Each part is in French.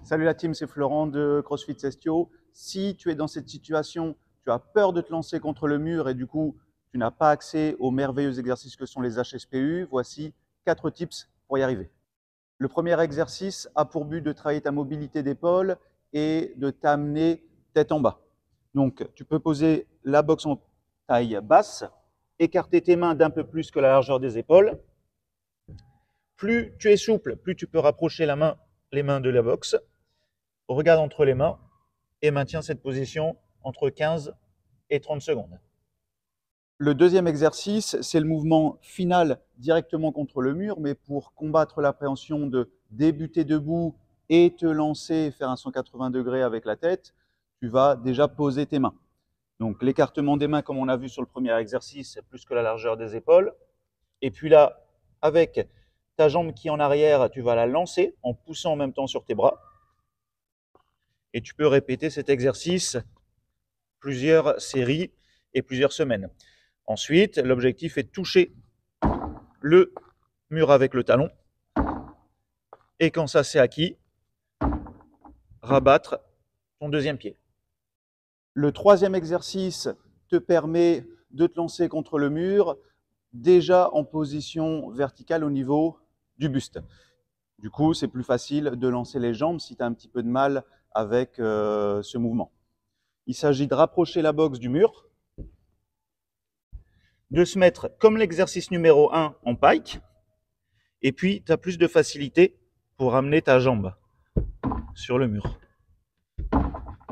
Salut la team, c'est Florent de CrossFit Sestio. Si tu es dans cette situation, tu as peur de te lancer contre le mur et du coup, tu n'as pas accès aux merveilleux exercices que sont les HSPU, voici 4 tips pour y arriver. Le premier exercice a pour but de travailler ta mobilité d'épaule et de t'amener tête en bas. Donc, tu peux poser la boxe en taille basse, écarter tes mains d'un peu plus que la largeur des épaules. Plus tu es souple, plus tu peux rapprocher les mains de la boxe. Regarde entre les mains et maintiens cette position entre 15 et 30 secondes. Le deuxième exercice, c'est le mouvement final directement contre le mur, mais pour combattre l'appréhension de débuter debout et te lancer et faire un 180 degrés avec la tête, tu vas déjà poser tes mains. Donc l'écartement des mains, comme on a vu sur le premier exercice, c'est plus que la largeur des épaules. Et puis là, avec ta jambe qui est en arrière, tu vas la lancer en poussant en même temps sur tes bras. Et tu peux répéter cet exercice plusieurs séries et plusieurs semaines. Ensuite, l'objectif est de toucher le mur avec le talon. Et quand ça c'est acquis, rabattre ton deuxième pied. Le troisième exercice te permet de te lancer contre le mur, déjà en position verticale au niveau du buste. Du coup, c'est plus facile de lancer les jambes si tu as un petit peu de mal avec ce mouvement. Il s'agit de rapprocher la boxe du mur, de se mettre comme l'exercice numéro 1 en pike, et puis tu as plus de facilité pour amener ta jambe sur le mur,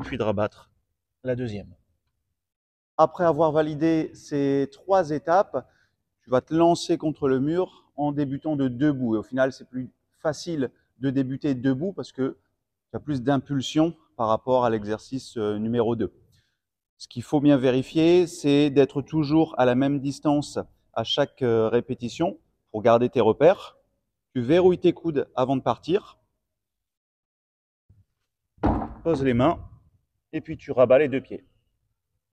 puis de rabattre la deuxième. Après avoir validé ces 3 étapes, tu vas te lancer contre le mur en débutant de debout. Et au final, c'est plus facile de débuter debout parce que tu as plus d'impulsion par rapport à l'exercice numéro 2. Ce qu'il faut bien vérifier, c'est d'être toujours à la même distance à chaque répétition pour garder tes repères. Tu verrouilles tes coudes avant de partir. Pose les mains et puis tu rabats les 2 pieds.